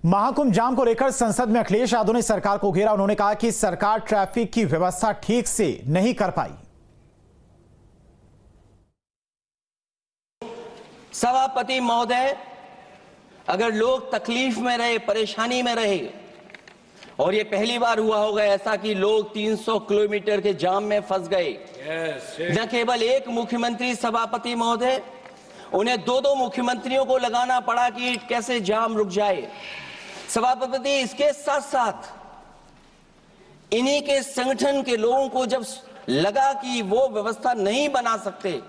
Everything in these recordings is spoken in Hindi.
महाकुंभ जाम को लेकर संसद में अखिलेश यादव ने सरकार को घेरा। उन्होंने कहा कि सरकार ट्रैफिक की व्यवस्था ठीक से नहीं कर पाई। सभापति महोदय, अगर लोग तकलीफ में रहे, परेशानी में रहे, और ये पहली बार हुआ होगा ऐसा कि लोग 300 किलोमीटर के जाम में फंस गए। न केवल एक मुख्यमंत्री सभापति महोदय, उन्हें दो मुख्यमंत्रियों को लगाना पड़ा कि कैसे जाम रुक जाए। सभापति, इसके साथ साथ इन्हीं के संगठन के लोगों को जब लगा कि वो व्यवस्था नहीं बना सकते,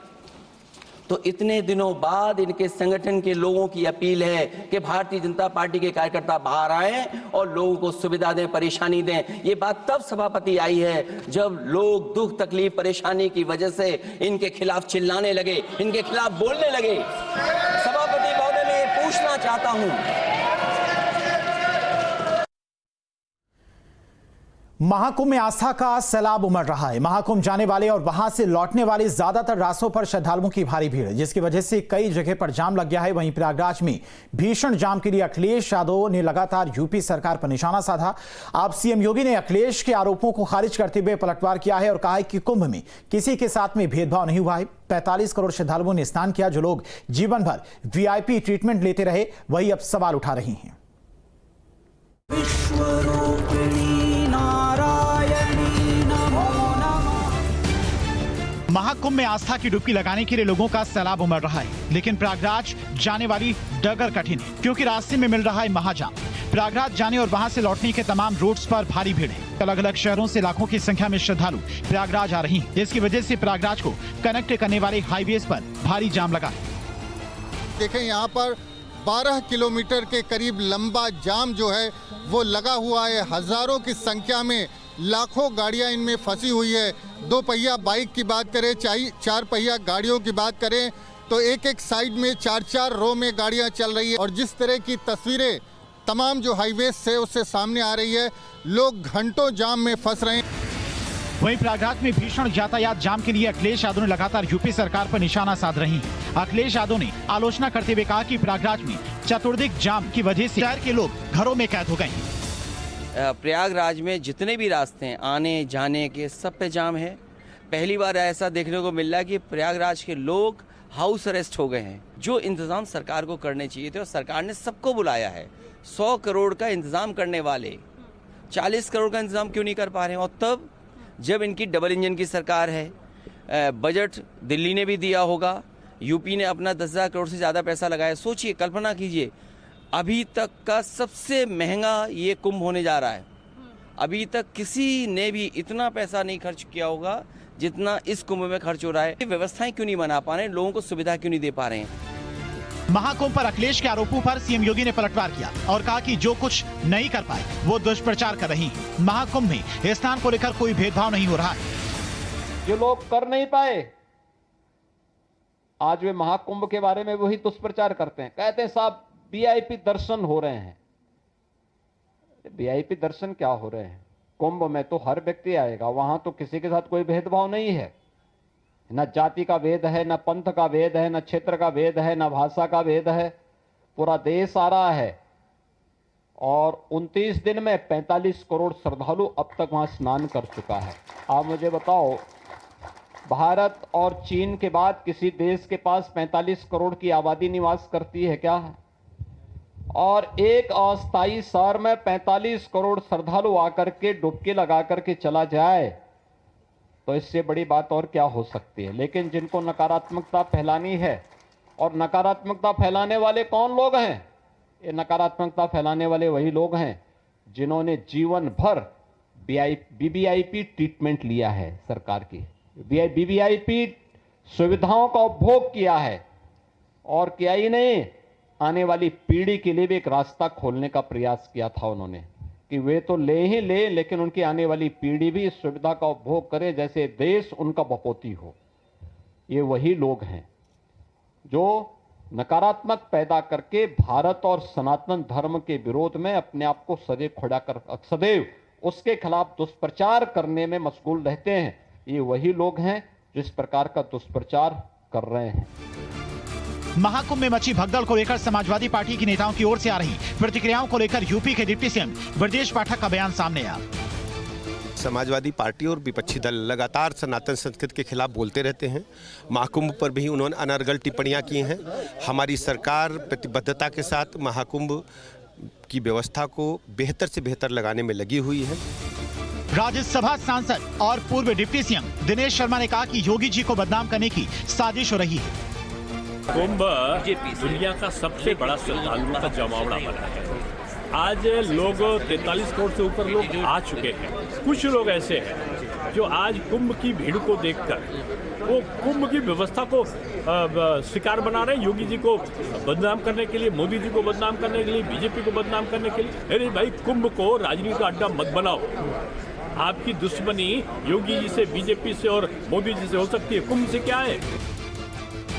तो इतने दिनों बाद इनके संगठन के लोगों की अपील है कि भारतीय जनता पार्टी के कार्यकर्ता बाहर आए और लोगों को सुविधा दें, परेशानी दें। ये बात तब सभापति आई है जब लोग दुख, तकलीफ, परेशानी की वजह से इनके खिलाफ चिल्लाने लगे, इनके खिलाफ बोलने लगे। सभापति महोदय, मैं ये पूछना चाहता हूं, महाकुंभ में आस्था का सैलाब उमड़ रहा है। महाकुंभ जाने वाले और वहां से लौटने वाले ज्यादातर रास्तों पर श्रद्धालुओं की भारी भीड़ है, जिसकी वजह से कई जगह पर जाम लग गया है। वहीं प्रयागराज में भीषण जाम के लिए अखिलेश यादव ने लगातार यूपी सरकार पर निशाना साधा। अब सीएम योगी ने अखिलेश के आरोपों को खारिज करते हुए पलटवार किया है और कहा है कि कुंभ में किसी के साथ में भेदभाव नहीं हुआ है। 45 करोड़ श्रद्धालुओं ने स्नान किया। जो लोग जीवन भर वीआईपी ट्रीटमेंट लेते रहे, वही अब सवाल उठा रही हैं। महाकुंभ में आस्था की डुबकी लगाने के लिए लोगों का सैलाब उमड़ रहा है, लेकिन प्रयागराज जाने वाली डगर कठिन है, क्योंकि रास्ते में मिल रहा है महाजाम। प्रयागराज जाने और वहां से लौटने के तमाम रूट्स पर भारी भीड़ है। अलग अलग शहरों से लाखों की संख्या में श्रद्धालु प्रयागराज आ रही हैं। इसकी वजह से प्रयागराज को कनेक्ट करने वाले हाईवेज पर भारी जाम लगा है। देखें, यहाँ पर 12 किलोमीटर के करीब लंबा जाम जो है वो लगा हुआ है। हजारों की संख्या में लाखों गाड़ियां इनमें फंसी हुई है। 2 पहिया बाइक की बात करें, 4 पहिया गाड़ियों की बात करें, तो एक साइड में 4 रो में गाड़ियां चल रही है। और जिस तरह की तस्वीरें तमाम जो हाईवे से उससे सामने आ रही है, लोग घंटों जाम में फंस रहे हैं। वहीं प्रयागराज में भीषण यातायात जाम के लिए अखिलेश यादव ने लगातार यूपी सरकार पर निशाना साध रही है। अखिलेश यादव ने आलोचना करते हुए कहा कि प्रयागराज में चतुर्दिक जाम की वजह से शहर के लोग घरों में कैद हो गए हैं। प्रयागराज में जितने भी रास्ते हैं आने जाने के, सब पे जाम है। पहली बार ऐसा देखने को मिल रहा है कि प्रयागराज के लोग हाउस अरेस्ट हो गए हैं। जो इंतजाम सरकार को करने चाहिए थे और सरकार ने सबको बुलाया है। 100 करोड़ का इंतजाम करने वाले 40 करोड़ का इंतजाम क्यों नहीं कर पा रहे हैं? और तब जब इनकी डबल इंजन की सरकार है, बजट दिल्ली ने भी दिया होगा, यूपी ने अपना 10,000 करोड़ से ज़्यादा पैसा लगाया। सोचिए, कल्पना कीजिए, अभी तक का सबसे महंगा ये कुंभ होने जा रहा है। अभी तक किसी ने भी इतना पैसा नहीं खर्च किया होगा जितना इस कुंभ में खर्च हो रहा है। व्यवस्थाएं क्यों नहीं बना पा रहे हैं? लोगों को सुविधा क्यों नहीं दे पा रहे हैं? महाकुंभ पर अखिलेश के आरोपों पर सीएम योगी ने पलटवार किया और कहा कि जो कुछ नहीं कर पाए वो दुष्प्रचार कर रही हैं। महाकुंभ में स्नान को लेकर कोई भेदभाव नहीं हो रहा है। जो लोग कर नहीं पाए, आज वे महाकुंभ के बारे में वही दुष्प्रचार करते हैं। कहते हैं साहब वीआईपी दर्शन हो रहे हैं। वीआईपी दर्शन क्या हो रहे हैं? कुंभ में तो हर व्यक्ति आएगा, वहां तो किसी के साथ कोई भेदभाव नहीं है। न जाति का भेद है, न पंथ का भेद है, न क्षेत्र का भेद है, न भाषा का भेद है। पूरा देश आ रहा है और 29 दिन में 45 करोड़ श्रद्धालु अब तक वहां स्नान कर चुका है। आप मुझे बताओ, भारत और चीन के बाद किसी देश के पास 45 करोड़ की आबादी निवास करती है क्या? और एक अस्थायी शहर में 45 करोड़ श्रद्धालु आकर के डुबकी लगा करके चला जाए, तो इससे बड़ी बात और क्या हो सकती है? लेकिन जिनको नकारात्मकता फैलानी है, और नकारात्मकता फैलाने वाले कौन लोग हैं? ये नकारात्मकता फैलाने वाले वही लोग हैं जिन्होंने जीवन भर वीवीआईपी ट्रीटमेंट लिया है, सरकार की वीवीआईपी सुविधाओं का उपभोग किया है। और क्या ही नहीं, आने वाली पीढ़ी के लिए भी एक रास्ता खोलने का प्रयास किया था उन्होंने कि वे तो ले ही ले, लेकिन उनकी आने वाली पीढ़ी भी इस सुविधा का उपभोग करे, जैसे देश उनका बपोती हो। ये वही लोग हैं जो नकारात्मक पैदा करके भारत और सनातन धर्म के विरोध में अपने आप को सदैव उसके खिलाफ दुष्प्रचार करने में मशगूल रहते हैं। ये वही लोग हैं जो इस प्रकार का दुष्प्रचार कर रहे हैं। महाकुंभ में मची भगदड़ को लेकर समाजवादी पार्टी के नेताओं की ओर से आ रही प्रतिक्रियाओं को लेकर यूपी के डिप्टी सीएम ब्रजेश पाठक का बयान सामने आया। समाजवादी पार्टी और विपक्षी दल लगातार सनातन संस्कृति के खिलाफ बोलते रहते हैं। महाकुंभ पर भी उन्होंने अनर्गल टिप्पणियां की हैं। हमारी सरकार प्रतिबद्धता के साथ महाकुंभ की व्यवस्था को बेहतर से बेहतर लगाने में लगी हुई है। राज्यसभा सांसद और पूर्व डिप्टी सीएम दिनेश शर्मा ने कहा कि योगी जी को बदनाम करने की साजिश हो रही है। कुंभ दुनिया का सबसे बड़ा श्रद्धालुओं का जमावड़ा बना है। आज लोग 43 करोड़ से ऊपर लोग आ चुके हैं। कुछ लोग ऐसे हैं जो आज कुंभ की भीड़ को देखकर वो कुंभ की व्यवस्था को शिकार बना रहे हैं। योगी जी को बदनाम करने के लिए, मोदी जी को बदनाम करने के लिए, बीजेपी को बदनाम करने के लिए। अरे भाई, कुंभ को राजनीति का अड्डा मत बनाओ। आपकी दुश्मनी योगी जी से, बीजेपी से और मोदी जी से हो सकती है, कुंभ से क्या है?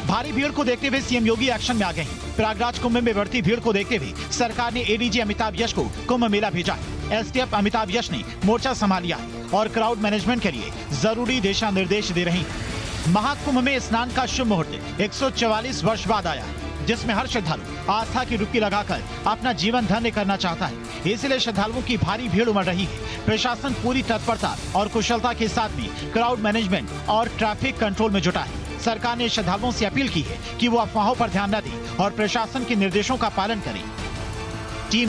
भारी भीड़ को देखते हुए सीएम योगी एक्शन में आ गए हैं। प्रयागराज कुंभ में बढ़ती भीड़ को देखते हुए सरकार ने एडीजी अमिताभ यश को कुंभ मेला भेजा है। एसटीएफ अमिताभ यश ने मोर्चा संभाल लिया है और क्राउड मैनेजमेंट के लिए जरूरी दिशा निर्देश दे रहे हैं। महाकुंभ में स्नान का शुभ मुहूर्त 144 वर्ष बाद आया है, जिसमें हर श्रद्धालु आस्था की डुबकी लगाकर अपना जीवन धन्य करना चाहता है। इसलिए श्रद्धालुओं की भारी भीड़ उमड़ रही है। प्रशासन पूरी तत्परता और कुशलता के साथ भी क्राउड मैनेजमेंट और ट्रैफिक कंट्रोल में जुटा है। सरकार ने श्रद्धालुओं से अपील की है कि वो अफवाहों पर ध्यान न दें और प्रशासन के निर्देशों का पालन करें।